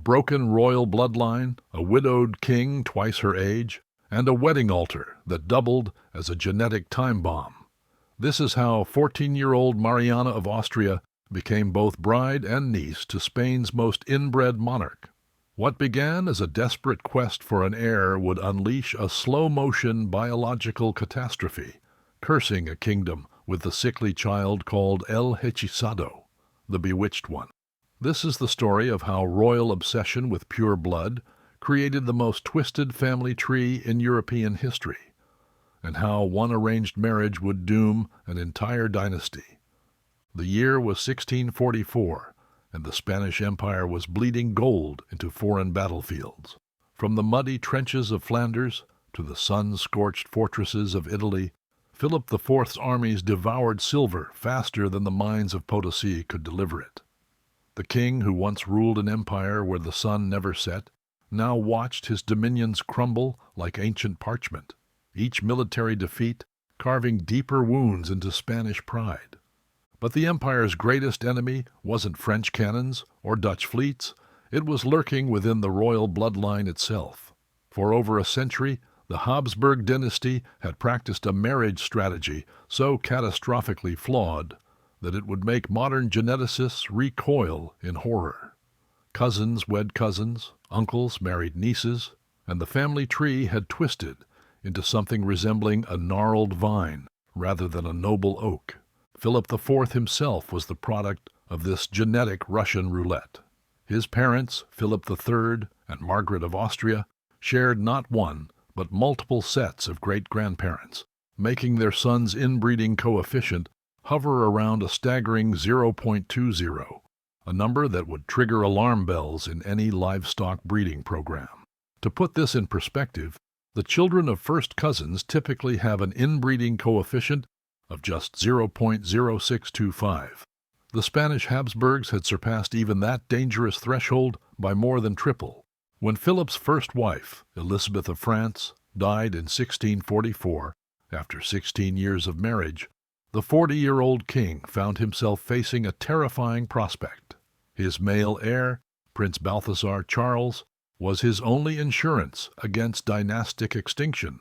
broken royal bloodline, a widowed king twice her age, and a wedding altar that doubled as a genetic time bomb. This is how 14-year-old Mariana of Austria became both bride and niece to Spain's most inbred monarch. What began as a desperate quest for an heir would unleash a slow-motion biological catastrophe, cursing a kingdom with the sickly child called El Hechizado, the bewitched one. This is the story of how royal obsession with pure blood created the most twisted family tree in European history, and how one arranged marriage would doom an entire dynasty. The year was 1644, and the Spanish Empire was bleeding gold into foreign battlefields. From the muddy trenches of Flanders to the sun-scorched fortresses of Italy, Philip IV's armies devoured silver faster than the mines of Potosi could deliver it. The king, who once ruled an empire where the sun never set, now watched his dominions crumble like ancient parchment, each military defeat carving deeper wounds into Spanish pride. But the empire's greatest enemy wasn't French cannons or Dutch fleets, it was lurking within the royal bloodline itself. For over a century, the Habsburg dynasty had practiced a marriage strategy so catastrophically flawed that it would make modern geneticists recoil in horror. Cousins wed cousins, uncles married nieces, and the family tree had twisted into something resembling a gnarled vine rather than a noble oak. Philip IV himself was the product of this genetic Russian roulette. His parents, Philip III and Margaret of Austria, shared not one but multiple sets of great-grandparents, making their son's inbreeding coefficient hover around a staggering 0.20, a number that would trigger alarm bells in any livestock breeding program. To put this in perspective, the children of first cousins typically have an inbreeding coefficient of just 0.0625. The Spanish Habsburgs had surpassed even that dangerous threshold by more than triple. When Philip's first wife, Elizabeth of France, died in 1644, after 16 years of marriage, the 40-year-old king found himself facing a terrifying prospect. His male heir, Prince Balthasar Charles, was his only insurance against dynastic extinction.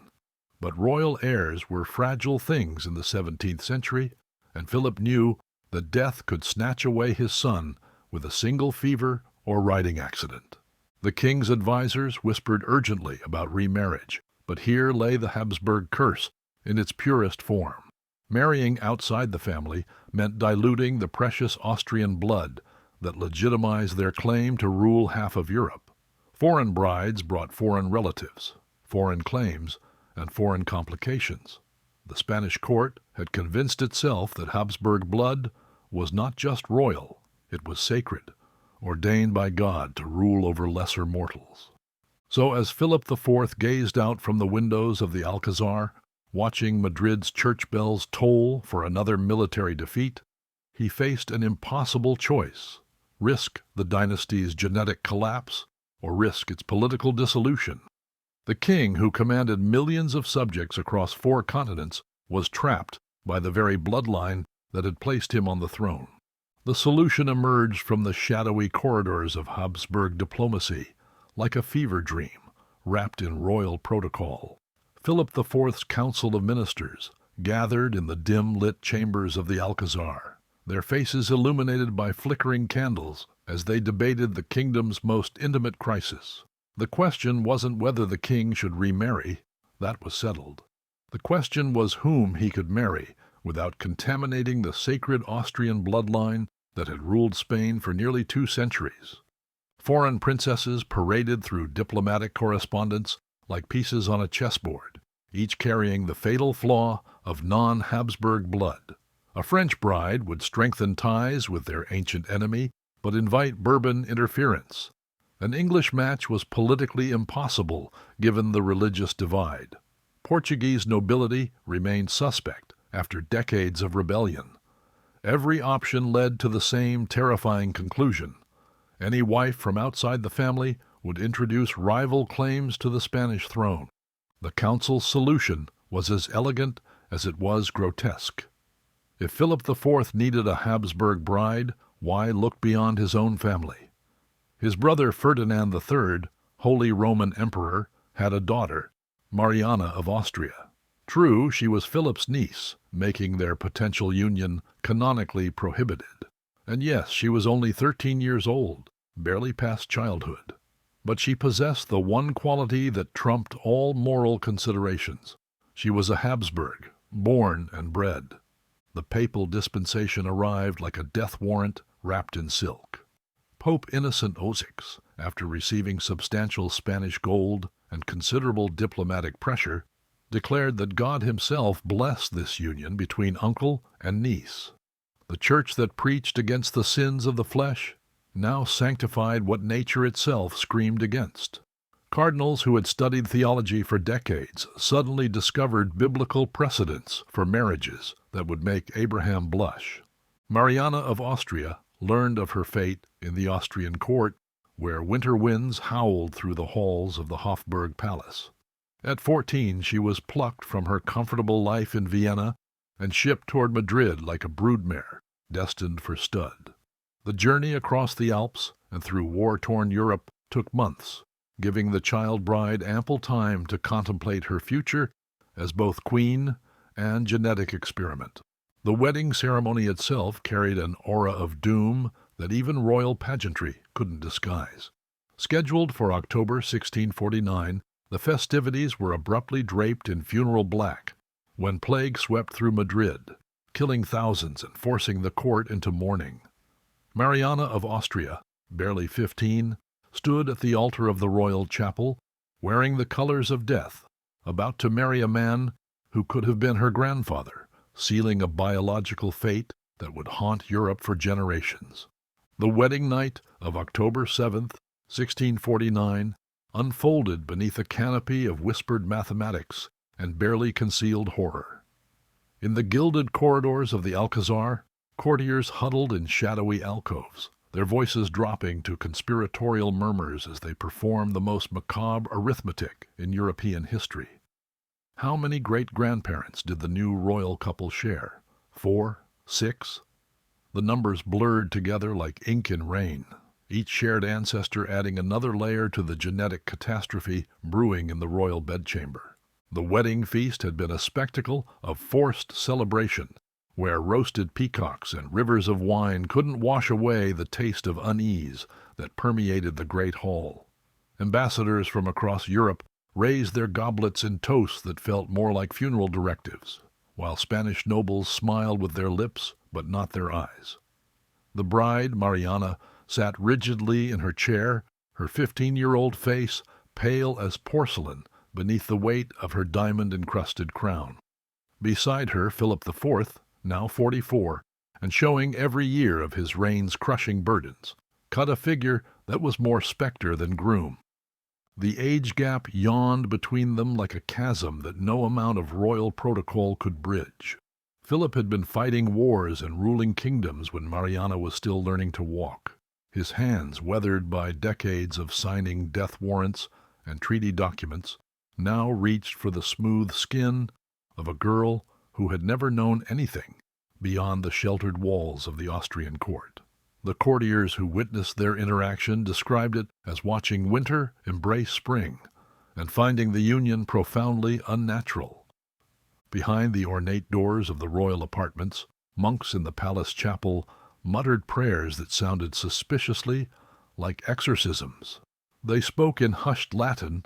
But royal heirs were fragile things in the 17th century, and Philip knew that death could snatch away his son with a single fever or riding accident. The king's advisers whispered urgently about remarriage, but here lay the Habsburg curse in its purest form. Marrying outside the family meant diluting the precious Austrian blood that legitimized their claim to rule half of Europe. Foreign brides brought foreign relatives, foreign claims, and foreign complications. The Spanish court had convinced itself that Habsburg blood was not just royal, it was sacred, ordained by God to rule over lesser mortals. So as Philip IV gazed out from the windows of the Alcazar, watching Madrid's church bells toll for another military defeat, he faced an impossible choice: risk the dynasty's genetic collapse or risk its political dissolution. The king, who commanded millions of subjects across 4 continents, was trapped by the very bloodline that had placed him on the throne. The solution emerged from the shadowy corridors of Habsburg diplomacy, like a fever dream, wrapped in royal protocol. Philip IV's Council of Ministers gathered in the dim-lit chambers of the Alcazar, their faces illuminated by flickering candles as they debated the kingdom's most intimate crisis. The question wasn't whether the king should remarry, that was settled. The question was whom he could marry without contaminating the sacred Austrian bloodline that had ruled Spain for nearly 2 centuries. Foreign princesses paraded through diplomatic correspondence like pieces on a chessboard, each carrying the fatal flaw of non-Habsburg blood. A French bride would strengthen ties with their ancient enemy, but invite Bourbon interference. An English match was politically impossible given the religious divide. Portuguese nobility remained suspect after decades of rebellion. Every option led to the same terrifying conclusion: any wife from outside the family would introduce rival claims to the Spanish throne. The council's solution was as elegant as it was grotesque. If Philip IV needed a Habsburg bride, why look beyond his own family? His brother Ferdinand III, Holy Roman Emperor, had a daughter, Mariana of Austria. True, she was Philip's niece, making their potential union canonically prohibited. And yes, she was only 13 years old, barely past childhood. But she possessed the one quality that trumped all moral considerations. She was a Habsburg, born and bred. The papal dispensation arrived like a death warrant wrapped in silk. Pope Innocent VI, after receiving substantial Spanish gold and considerable diplomatic pressure, declared that God himself blessed this union between uncle and niece. The church that preached against the sins of the flesh now sanctified what nature itself screamed against. Cardinals who had studied theology for decades suddenly discovered biblical precedents for marriages that would make Abraham blush. Mariana of Austria learned of her fate in the Austrian court, where winter winds howled through the halls of the Hofburg Palace. At 14, she was plucked from her comfortable life in Vienna and shipped toward Madrid like a broodmare, destined for stud. The journey across the Alps and through war-torn Europe took months, giving the child bride ample time to contemplate her future as both queen and genetic experiment. The wedding ceremony itself carried an aura of doom that even royal pageantry couldn't disguise. Scheduled for October 1649, the festivities were abruptly draped in funeral black when plague swept through Madrid, killing thousands and forcing the court into mourning. Mariana of Austria, barely 15, stood at the altar of the royal chapel, wearing the colors of death, about to marry a man who could have been her grandfather, sealing a biological fate that would haunt Europe for generations. The wedding night of October 7th, 1649, unfolded beneath a canopy of whispered mathematics and barely concealed horror. In the gilded corridors of the Alcazar, courtiers huddled in shadowy alcoves, their voices dropping to conspiratorial murmurs as they performed the most macabre arithmetic in European history. How many great-grandparents did the new royal couple share? 4? 6? The numbers blurred together like ink in rain, each shared ancestor adding another layer to the genetic catastrophe brewing in the royal bedchamber. The wedding feast had been a spectacle of forced celebration, where roasted peacocks and rivers of wine couldn't wash away the taste of unease that permeated the great hall. Ambassadors from across Europe raised their goblets in toasts that felt more like funeral directives, while Spanish nobles smiled with their lips but not their eyes. The bride, Mariana, sat rigidly in her chair, her 15-year-old face pale as porcelain beneath the weight of her diamond-encrusted crown. Beside her, Philip IV, now 44, and showing every year of his reign's crushing burdens, cut a figure that was more spectre than groom. The age gap yawned between them like a chasm that no amount of royal protocol could bridge. Philip had been fighting wars and ruling kingdoms when Mariana was still learning to walk. His hands, weathered by decades of signing death warrants and treaty documents, now reached for the smooth skin of a girl who had never known anything beyond the sheltered walls of the Austrian court. The courtiers who witnessed their interaction described it as watching winter embrace spring and finding the union profoundly unnatural. Behind the ornate doors of the royal apartments, monks in the palace chapel muttered prayers that sounded suspiciously like exorcisms. They spoke in hushed Latin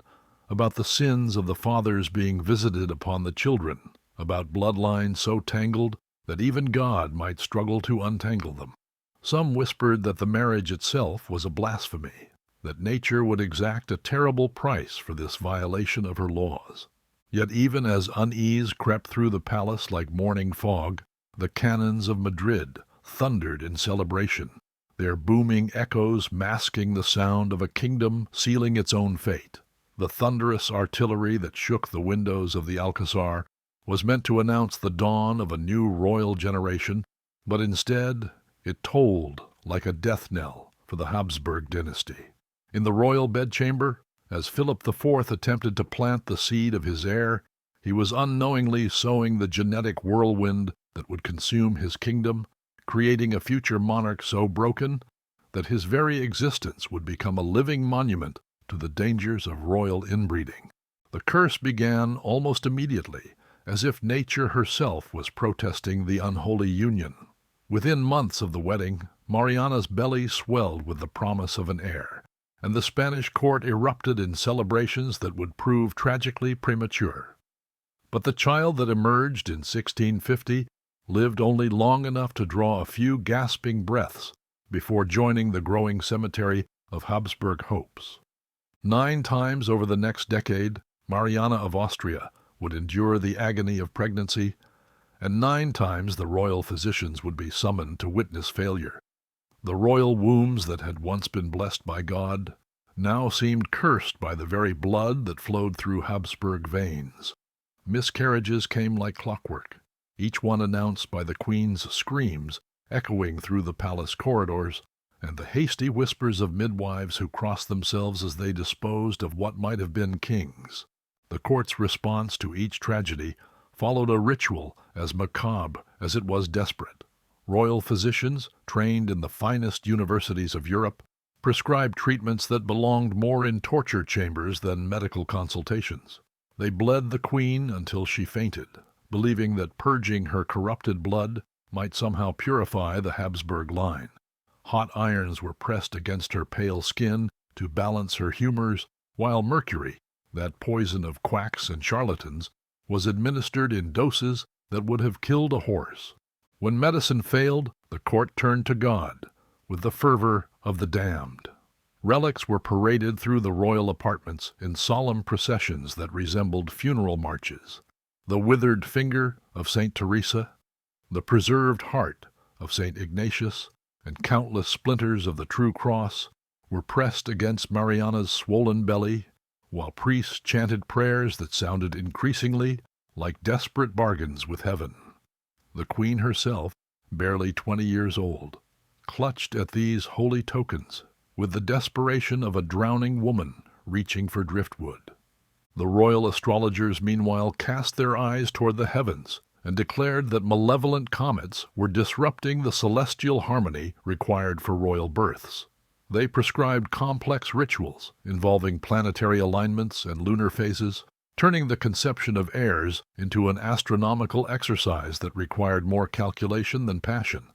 about the sins of the fathers being visited upon the children, about bloodlines so tangled that even God might struggle to untangle them. Some whispered that the marriage itself was a blasphemy, that nature would exact a terrible price for this violation of her laws. Yet even as unease crept through the palace like morning fog, the cannons of Madrid thundered in celebration, their booming echoes masking the sound of a kingdom sealing its own fate. The thunderous artillery that shook the windows of the Alcazar was meant to announce the dawn of a new royal generation, but instead it tolled like a death knell for the Habsburg dynasty. In the royal bedchamber, as Philip IV attempted to plant the seed of his heir, he was unknowingly sowing the genetic whirlwind that would consume his kingdom, creating a future monarch so broken that his very existence would become a living monument to the dangers of royal inbreeding. The curse began almost immediately, as if nature herself was protesting the unholy union. Within months of the wedding, Mariana's belly swelled with the promise of an heir, and the Spanish court erupted in celebrations that would prove tragically premature. But the child that emerged in 1650 lived only long enough to draw a few gasping breaths before joining the growing cemetery of Habsburg hopes. 9 times over the next decade, Mariana of Austria would endure the agony of pregnancy, and 9 times the royal physicians would be summoned to witness failure. The royal wombs that had once been blessed by God now seemed cursed by the very blood that flowed through Habsburg veins. Miscarriages came like clockwork, each one announced by the Queen's screams echoing through the palace corridors, and the hasty whispers of midwives who crossed themselves as they disposed of what might have been kings. The court's response to each tragedy followed a ritual as macabre as it was desperate. Royal physicians, trained in the finest universities of Europe, prescribed treatments that belonged more in torture chambers than medical consultations. They bled the Queen until she fainted, believing that purging her corrupted blood might somehow purify the Habsburg line. Hot irons were pressed against her pale skin to balance her humors, while mercury, that poison of quacks and charlatans, was administered in doses that would have killed a horse. When medicine failed, the court turned to God with the fervor of the damned. Relics were paraded through the royal apartments in solemn processions that resembled funeral marches. The withered finger of St. Teresa, the preserved heart of St. Ignatius, and countless splinters of the true cross were pressed against Mariana's swollen belly, while priests chanted prayers that sounded increasingly like desperate bargains with heaven. The Queen herself, barely 20 years old, clutched at these holy tokens with the desperation of a drowning woman reaching for driftwood. The royal astrologers meanwhile cast their eyes toward the heavens and declared that malevolent comets were disrupting the celestial harmony required for royal births. They prescribed complex rituals involving planetary alignments and lunar phases, turning the conception of heirs into an astronomical exercise that required more calculation than passion.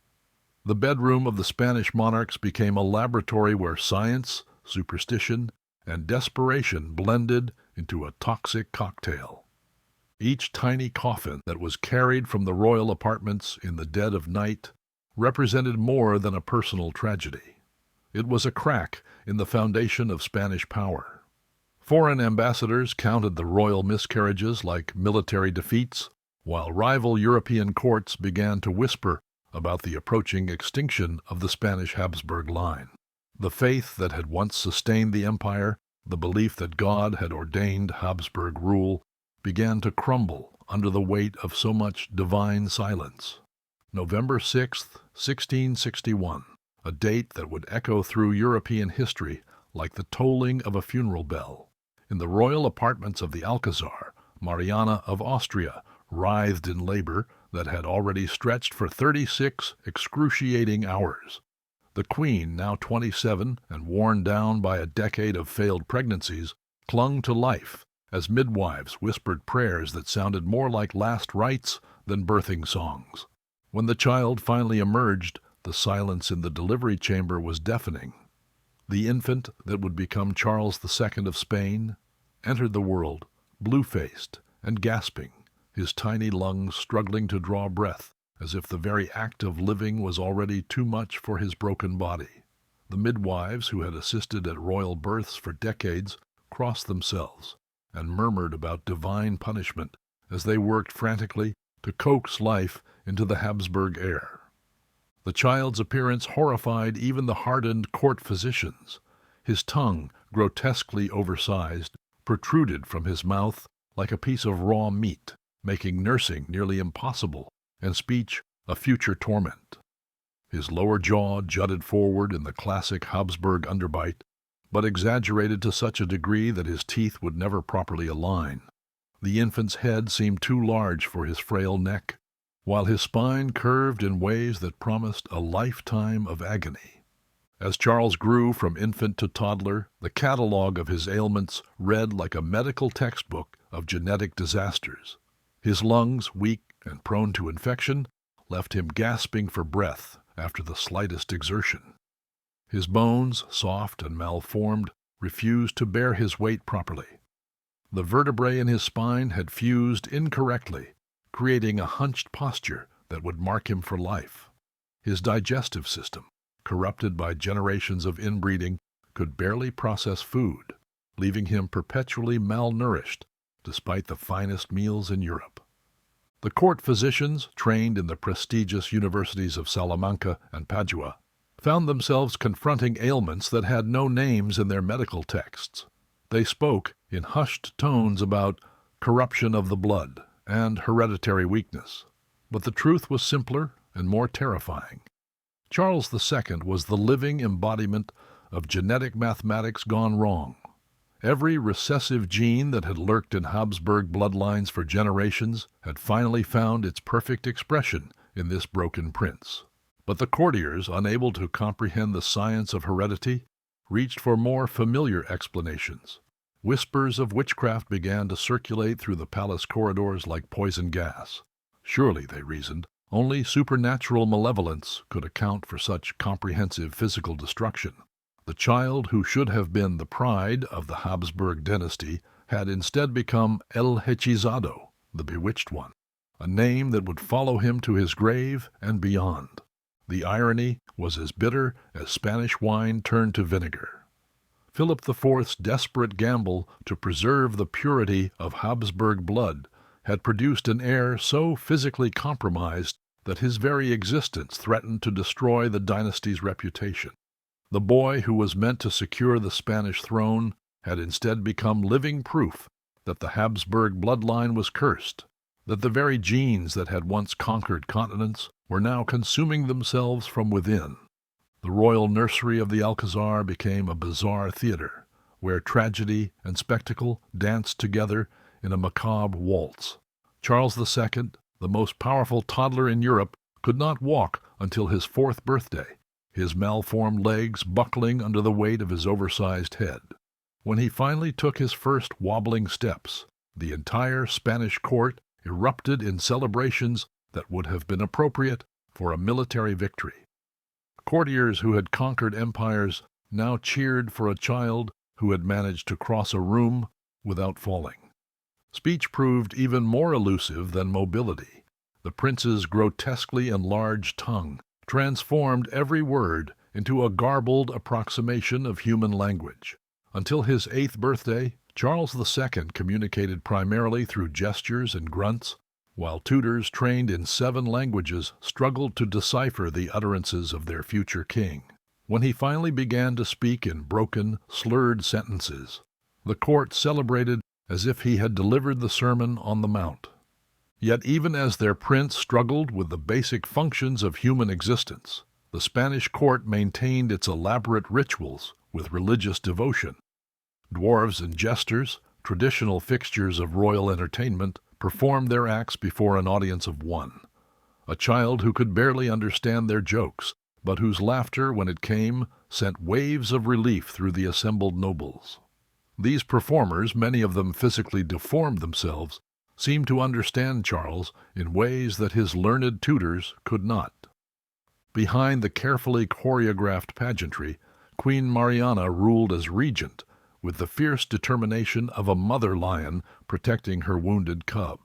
The bedroom of the Spanish monarchs became a laboratory where science, superstition, and desperation blended into a toxic cocktail. Each tiny coffin that was carried from the royal apartments in the dead of night represented more than a personal tragedy. It was a crack in the foundation of Spanish power. Foreign ambassadors counted the royal miscarriages like military defeats, while rival European courts began to whisper about the approaching extinction of the Spanish Habsburg line. The faith that had once sustained the empire, the belief that God had ordained Habsburg rule, began to crumble under the weight of so much divine silence. November 6, 1661, a date that would echo through European history like the tolling of a funeral bell. In the royal apartments of the Alcazar, Mariana of Austria writhed in labor that had already stretched for 36 excruciating hours. The Queen, now 27 and worn down by a decade of failed pregnancies, clung to life as midwives whispered prayers that sounded more like last rites than birthing songs. When the child finally emerged, the silence in the delivery chamber was deafening. The infant that would become Charles II of Spain entered the world, blue-faced and gasping, his tiny lungs struggling to draw breath, as if the very act of living was already too much for his broken body. The midwives who had assisted at royal births for decades crossed themselves and murmured about divine punishment as they worked frantically to coax life into the Habsburg heir. The child's appearance horrified even the hardened court physicians. His tongue, grotesquely oversized, protruded from his mouth like a piece of raw meat, making nursing nearly impossible and speech a future torment. His lower jaw jutted forward in the classic Habsburg underbite, but exaggerated to such a degree that his teeth would never properly align. The infant's head seemed too large for his frail neck, while his spine curved in ways that promised a lifetime of agony. As Charles grew from infant to toddler, the catalog of his ailments read like a medical textbook of genetic disasters. His lungs, weak and prone to infection, left him gasping for breath after the slightest exertion. His bones, soft and malformed, refused to bear his weight properly. The vertebrae in his spine had fused incorrectly, creating a hunched posture that would mark him for life. His digestive system, corrupted by generations of inbreeding, could barely process food, leaving him perpetually malnourished despite the finest meals in Europe. The court physicians, trained in the prestigious universities of Salamanca and Padua, found themselves confronting ailments that had no names in their medical texts. They spoke in hushed tones about corruption of the blood and hereditary weakness, but the truth was simpler and more terrifying. Charles II was the living embodiment of genetic mathematics gone wrong. Every recessive gene that had lurked in Habsburg bloodlines for generations had finally found its perfect expression in this broken prince. But the courtiers, unable to comprehend the science of heredity, reached for more familiar explanations. Whispers of witchcraft began to circulate through the palace corridors like poison gas. Surely, they reasoned, only supernatural malevolence could account for such comprehensive physical destruction. The child who should have been the pride of the Habsburg dynasty had instead become El Hechizado, the bewitched one, a name that would follow him to his grave and beyond. The irony was as bitter as Spanish wine turned to vinegar. Philip IV's desperate gamble to preserve the purity of Habsburg blood had produced an heir so physically compromised that his very existence threatened to destroy the dynasty's reputation. The boy who was meant to secure the Spanish throne had instead become living proof that the Habsburg bloodline was cursed, that the very genes that had once conquered continents were now consuming themselves from within. The royal nursery of the Alcazar became a bizarre theater, where tragedy and spectacle danced together in a macabre waltz. Charles II, the most powerful toddler in Europe, could not walk until his 4th birthday, his malformed legs buckling under the weight of his oversized head. When he finally took his first wobbling steps, the entire Spanish court erupted in celebrations that would have been appropriate for a military victory. Courtiers who had conquered empires now cheered for a child who had managed to cross a room without falling. Speech proved even more elusive than mobility. The prince's grotesquely enlarged tongue transformed every word into a garbled approximation of human language. Until his 8th birthday, Charles II communicated primarily through gestures and grunts, while tutors trained in 7 languages struggled to decipher the utterances of their future king. When he finally began to speak in broken, slurred sentences, the court celebrated as if he had delivered the Sermon on the Mount. Yet even as their prince struggled with the basic functions of human existence, the Spanish court maintained its elaborate rituals with religious devotion. Dwarves and jesters, traditional fixtures of royal entertainment, performed their acts before an audience of 1. A child who could barely understand their jokes, but whose laughter, when it came, sent waves of relief through the assembled nobles. These performers, many of them physically deformed themselves, seemed to understand Charles in ways that his learned tutors could not. Behind the carefully choreographed pageantry, Queen Mariana ruled as regent, with the fierce determination of a mother lion protecting her wounded cub.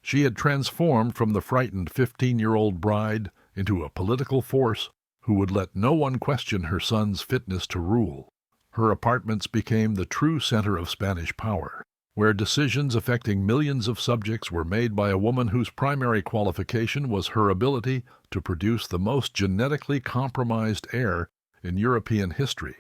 She had transformed from the frightened 15-year-old bride into a political force who would let no one question her son's fitness to rule. Her apartments became the true center of Spanish power, where decisions affecting millions of subjects were made by a woman whose primary qualification was her ability to produce the most genetically compromised heir in European history.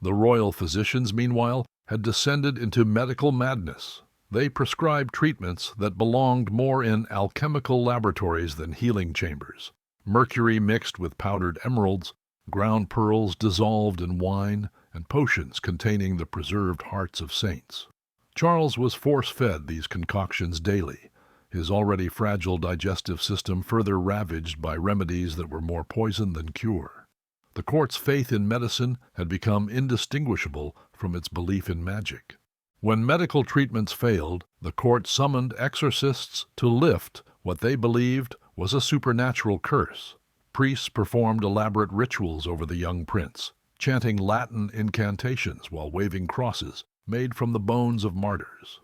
The royal physicians, meanwhile, had descended into medical madness. They prescribed treatments that belonged more in alchemical laboratories than healing chambers. Mercury mixed with powdered emeralds, ground pearls dissolved in wine, and potions containing the preserved hearts of saints. Charles was force-fed these concoctions daily, his already fragile digestive system further ravaged by remedies that were more poison than cure. The court's faith in medicine had become indistinguishable from its belief in magic. When medical treatments failed, the court summoned exorcists to lift what they believed was a supernatural curse. Priests performed elaborate rituals over the young prince, chanting Latin incantations while waving crosses made from the bones of martyrs.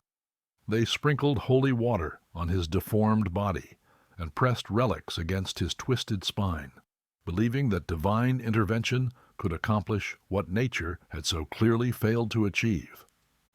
They sprinkled holy water on his deformed body and pressed relics against his twisted spine, believing that divine intervention could accomplish what nature had so clearly failed to achieve.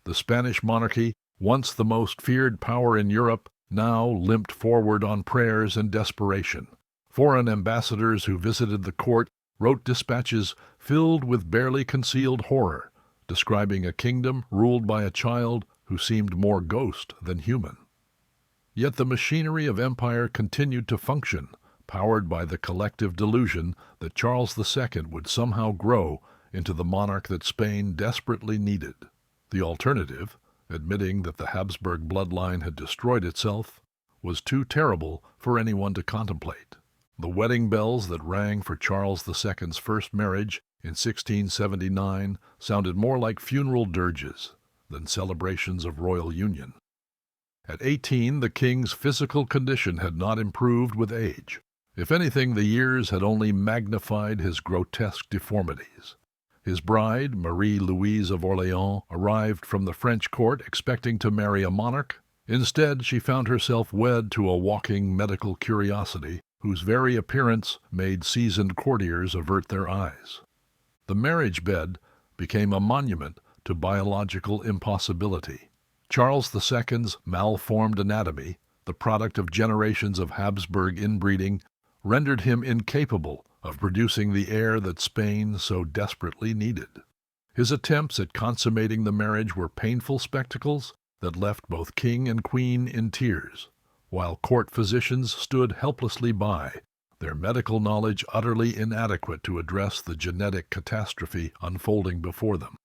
The Spanish monarchy, once the most feared power in Europe, now limped forward on prayers and desperation. Foreign ambassadors who visited the court wrote dispatches filled with barely concealed horror, describing a kingdom ruled by a child who seemed more ghost than human. Yet the machinery of empire continued to function, powered by the collective delusion that Charles II would somehow grow into the monarch that Spain desperately needed. The alternative, admitting that the Habsburg bloodline had destroyed itself, was too terrible for anyone to contemplate. The wedding bells that rang for Charles II's first marriage in 1679 sounded more like funeral dirges than celebrations of royal union. At 18, the king's physical condition had not improved with age. If anything, the years had only magnified his grotesque deformities. His bride, Marie-Louise of Orléans, arrived from the French court expecting to marry a monarch. Instead, she found herself wed to a walking medical curiosity whose very appearance made seasoned courtiers avert their eyes. The marriage bed became a monument to biological impossibility. Charles II's malformed anatomy, the product of generations of Habsburg inbreeding, rendered him incapable of producing the heir that Spain so desperately needed. His attempts at consummating the marriage were painful spectacles that left both king and queen in tears, while court physicians stood helplessly by, their medical knowledge utterly inadequate to address the genetic catastrophe unfolding before them.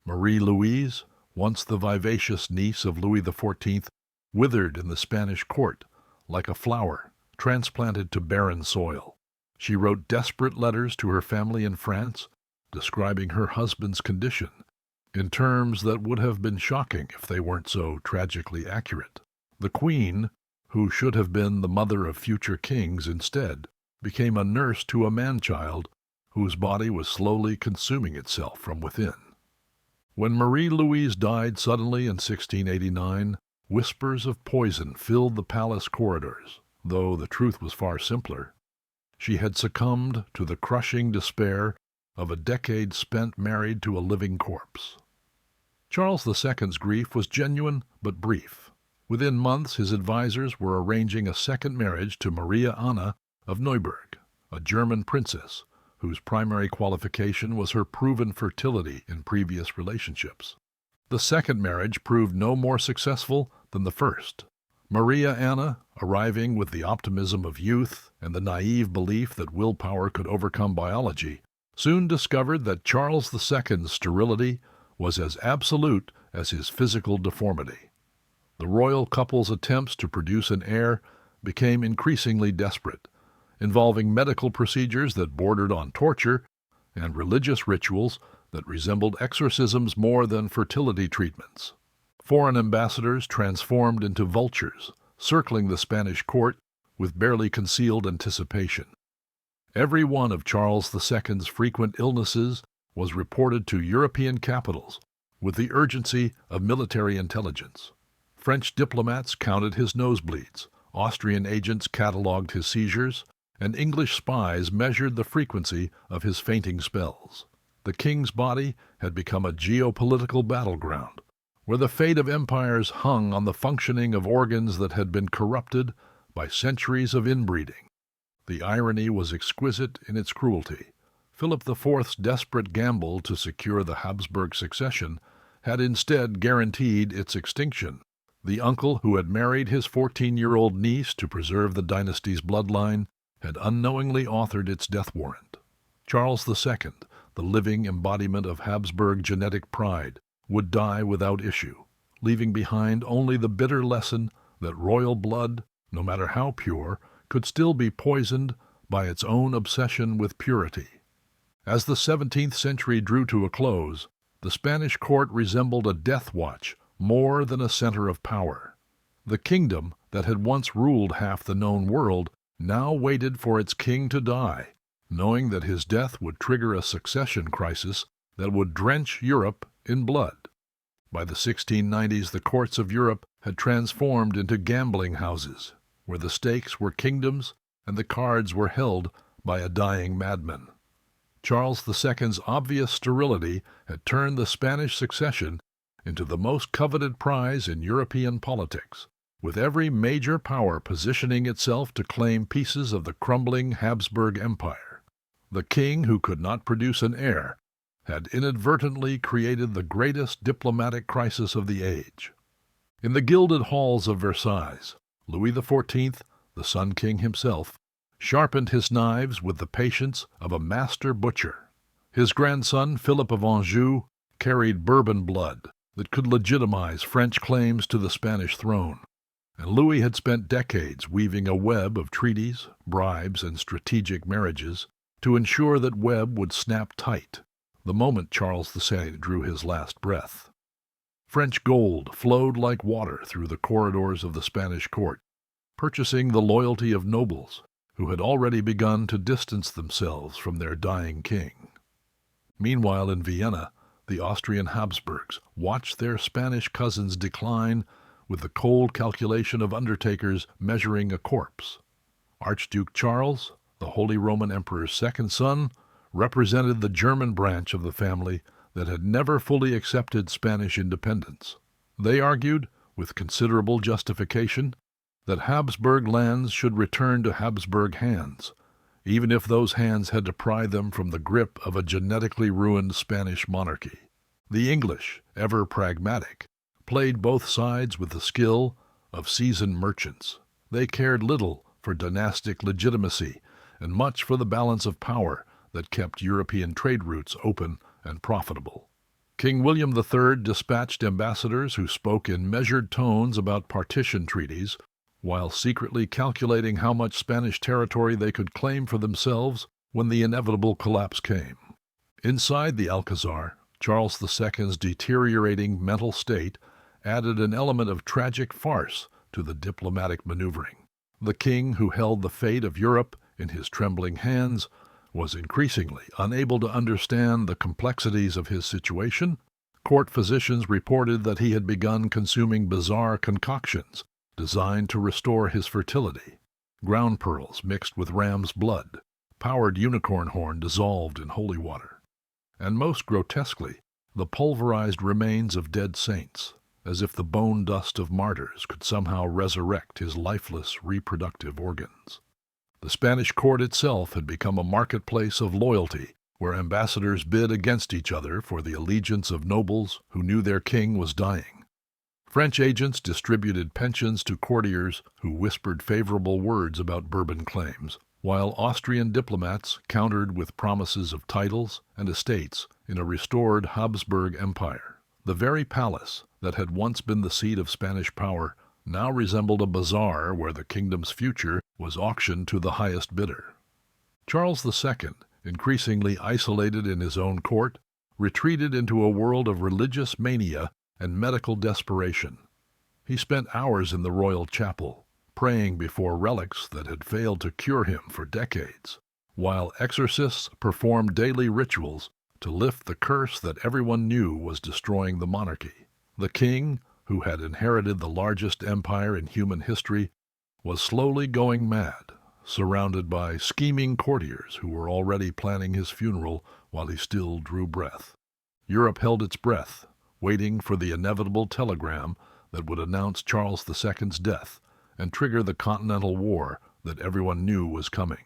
Marie-Louise, once the vivacious niece of Louis XIV, withered in the Spanish court like a flower transplanted to barren soil. She wrote desperate letters to her family in France, describing her husband's condition in terms that would have been shocking if they weren't so tragically accurate. The queen, who should have been the mother of future kings instead, became a nurse to a man-child whose body was slowly consuming itself from within. When Marie-Louise died suddenly in 1689, whispers of poison filled the palace corridors, though the truth was far simpler. She had succumbed to the crushing despair of a decade spent married to a living corpse. Charles II's grief was genuine but brief. Within months, his advisers were arranging a second marriage to Maria Anna of Neuburg, a German princess whose primary qualification was her proven fertility in previous relationships. The second marriage proved no more successful than the first. Maria Anna, arriving with the optimism of youth and the naive belief that willpower could overcome biology, soon discovered that Charles II's sterility was as absolute as his physical deformity. The royal couple's attempts to produce an heir became increasingly desperate, involving medical procedures that bordered on torture and religious rituals that resembled exorcisms more than fertility treatments. Foreign ambassadors transformed into vultures, circling the Spanish court with barely concealed anticipation. Every one of Charles II's frequent illnesses was reported to European capitals with the urgency of military intelligence. French diplomats counted his nosebleeds, Austrian agents catalogued his seizures, and English spies measured the frequency of his fainting spells. The king's body had become a geopolitical battleground, where the fate of empires hung on the functioning of organs that had been corrupted by centuries of inbreeding. The irony was exquisite in its cruelty. Philip IV's desperate gamble to secure the Habsburg succession had instead guaranteed its extinction. The uncle who had married his 14-year-old niece to preserve the dynasty's bloodline had unknowingly authored its death warrant. Charles II, the living embodiment of Habsburg genetic pride, would die without issue, leaving behind only the bitter lesson that royal blood, no matter how pure, could still be poisoned by its own obsession with purity. As the 17th century drew to a close, the Spanish court resembled a death watch more than a center of power. The kingdom that had once ruled half the known world now waited for its king to die, knowing that his death would trigger a succession crisis that would drench Europe in blood. By the 1690s, the courts of Europe had transformed into gambling houses, where the stakes were kingdoms and the cards were held by a dying madman. Charles II's obvious sterility had turned the Spanish succession into the most coveted prize in European politics, with every major power positioning itself to claim pieces of the crumbling Habsburg Empire. The king, who could not produce an heir, had inadvertently created the greatest diplomatic crisis of the age. In the gilded halls of Versailles, Louis XIV, the Sun King himself, sharpened his knives with the patience of a master butcher. His grandson, Philip of Anjou, carried Bourbon blood that could legitimize French claims to the Spanish throne, and Louis had spent decades weaving a web of treaties, bribes, and strategic marriages to ensure that web would snap tight the moment Charles II drew his last breath. French gold flowed like water through the corridors of the Spanish court, purchasing the loyalty of nobles who had already begun to distance themselves from their dying king. Meanwhile, in Vienna, the Austrian Habsburgs watched their Spanish cousins decline with the cold calculation of undertakers measuring a corpse. Archduke Charles, the Holy Roman Emperor's second son, represented the German branch of the family that had never fully accepted Spanish independence. They argued, with considerable justification, that Habsburg lands should return to Habsburg hands, even if those hands had to pry them from the grip of a genetically ruined Spanish monarchy. The English, ever pragmatic, played both sides with the skill of seasoned merchants. They cared little for dynastic legitimacy and much for the balance of power that kept European trade routes open and profitable. King William III dispatched ambassadors who spoke in measured tones about partition treaties, while secretly calculating how much Spanish territory they could claim for themselves when the inevitable collapse came. Inside the Alcazar, Charles II's deteriorating mental state added an element of tragic farce to the diplomatic maneuvering. The king, who held the fate of Europe in his trembling hands, was increasingly unable to understand the complexities of his situation. Court physicians reported that he had begun consuming bizarre concoctions designed to restore his fertility: ground pearls mixed with ram's blood, powdered unicorn horn dissolved in holy water, and most grotesquely, the pulverized remains of dead saints, as if the bone dust of martyrs could somehow resurrect his lifeless reproductive organs. The Spanish court itself had become a marketplace of loyalty, where ambassadors bid against each other for the allegiance of nobles who knew their king was dying. French agents distributed pensions to courtiers who whispered favorable words about Bourbon claims, while Austrian diplomats countered with promises of titles and estates in a restored Habsburg Empire. The very palace that had once been the seat of Spanish power now resembled a bazaar where the kingdom's future was auctioned to the highest bidder. Charles II, increasingly isolated in his own court, retreated into a world of religious mania and medical desperation. He spent hours in the royal chapel, praying before relics that had failed to cure him for decades, while exorcists performed daily rituals to lift the curse that everyone knew was destroying the monarchy. The king, who had inherited the largest empire in human history, was slowly going mad, surrounded by scheming courtiers who were already planning his funeral while he still drew breath. Europe held its breath, waiting for the inevitable telegram that would announce Charles II's death and trigger the Continental War that everyone knew was coming.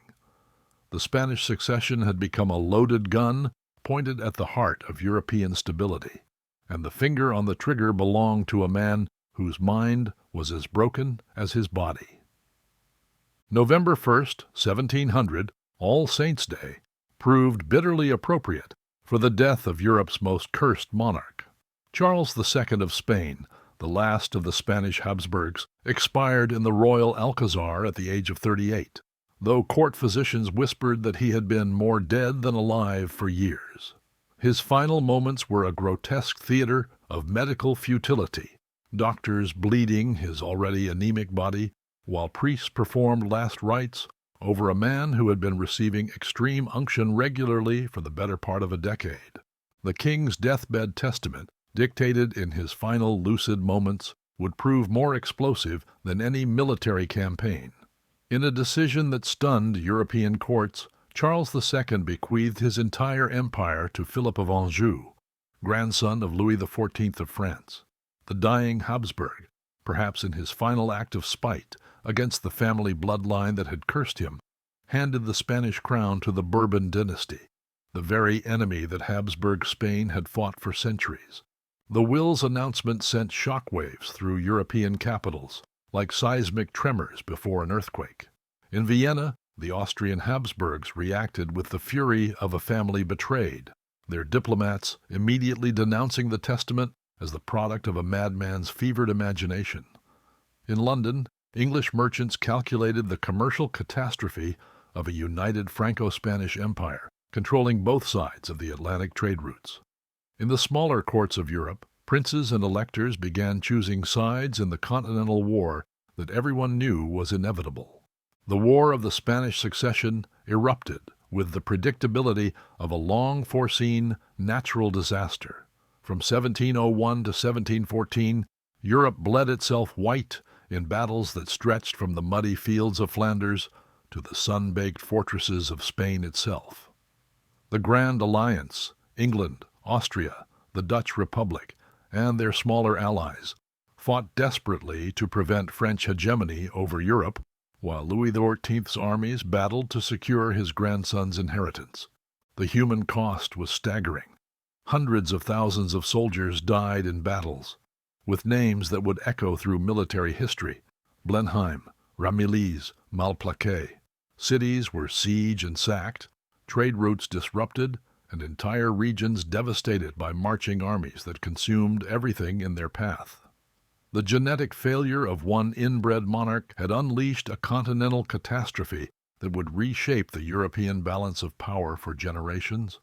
The Spanish succession had become a loaded gun pointed at the heart of European stability, and the finger on the trigger belonged to a man whose mind was as broken as his body. November 1st, 1700, All Saints' Day, proved bitterly appropriate for the death of Europe's most cursed monarch. Charles II of Spain, the last of the Spanish Habsburgs, expired in the royal Alcazar at the age of 38. though court physicians whispered that he had been more dead than alive for years. His final moments were a grotesque theater of medical futility, doctors bleeding his already anemic body, while priests performed last rites over a man who had been receiving extreme unction regularly for the better part of a decade. The king's deathbed testament, dictated in his final lucid moments, would prove more explosive than any military campaign. In a decision that stunned European courts, Charles II bequeathed his entire empire to Philip of Anjou, grandson of Louis XIV of France. The dying Habsburg, perhaps in his final act of spite against the family bloodline that had cursed him, handed the Spanish crown to the Bourbon dynasty, the very enemy that Habsburg Spain had fought for centuries. The will's announcement sent shockwaves through European capitals, like seismic tremors before an earthquake. In Vienna, the Austrian Habsburgs reacted with the fury of a family betrayed, their diplomats immediately denouncing the testament as the product of a madman's fevered imagination. In London, English merchants calculated the commercial catastrophe of a united Franco-Spanish empire, controlling both sides of the Atlantic trade routes. In the smaller courts of Europe, princes and electors began choosing sides in the Continental War that everyone knew was inevitable. The War of the Spanish Succession erupted with the predictability of a long-foreseen natural disaster. From 1701 to 1714, Europe bled itself white in battles that stretched from the muddy fields of Flanders to the sun-baked fortresses of Spain itself. The Grand Alliance, England, Austria, the Dutch Republic, and their smaller allies, fought desperately to prevent French hegemony over Europe, while Louis XIV's armies battled to secure his grandson's inheritance. The human cost was staggering. Hundreds of thousands of soldiers died in battles, with names that would echo through military history: Blenheim, Ramillies, Malplaquet. Cities were sieged and sacked, trade routes disrupted, and entire regions devastated by marching armies that consumed everything in their path. The genetic failure of one inbred monarch had unleashed a continental catastrophe that would reshape the European balance of power for generations.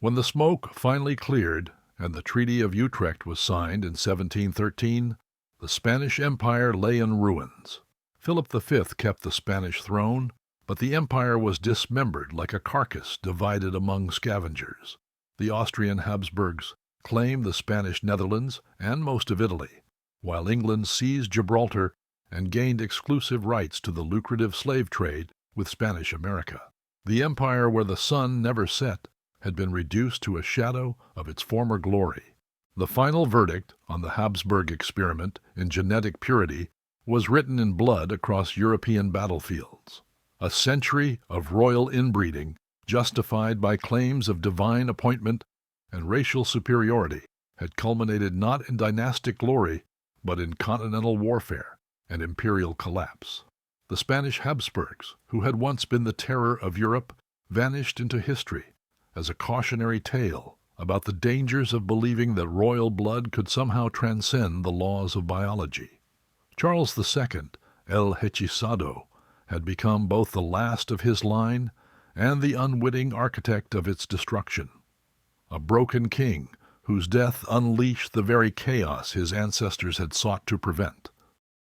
When the smoke finally cleared and the Treaty of Utrecht was signed in 1713, the Spanish Empire lay in ruins. Philip V kept the Spanish throne, but the empire was dismembered like a carcass divided among scavengers. The Austrian Habsburgs claimed the Spanish Netherlands and most of Italy, while England seized Gibraltar and gained exclusive rights to the lucrative slave trade with Spanish America. The empire where the sun never set had been reduced to a shadow of its former glory. The final verdict on the Habsburg experiment in genetic purity was written in blood across European battlefields. A century of royal inbreeding, justified by claims of divine appointment and racial superiority, had culminated not in dynastic glory, but in continental warfare and imperial collapse. The Spanish Habsburgs, who had once been the terror of Europe, vanished into history as a cautionary tale about the dangers of believing that royal blood could somehow transcend the laws of biology. Charles II, El Hechizado, had become both the last of his line and the unwitting architect of its destruction. A broken king whose death unleashed the very chaos his ancestors had sought to prevent.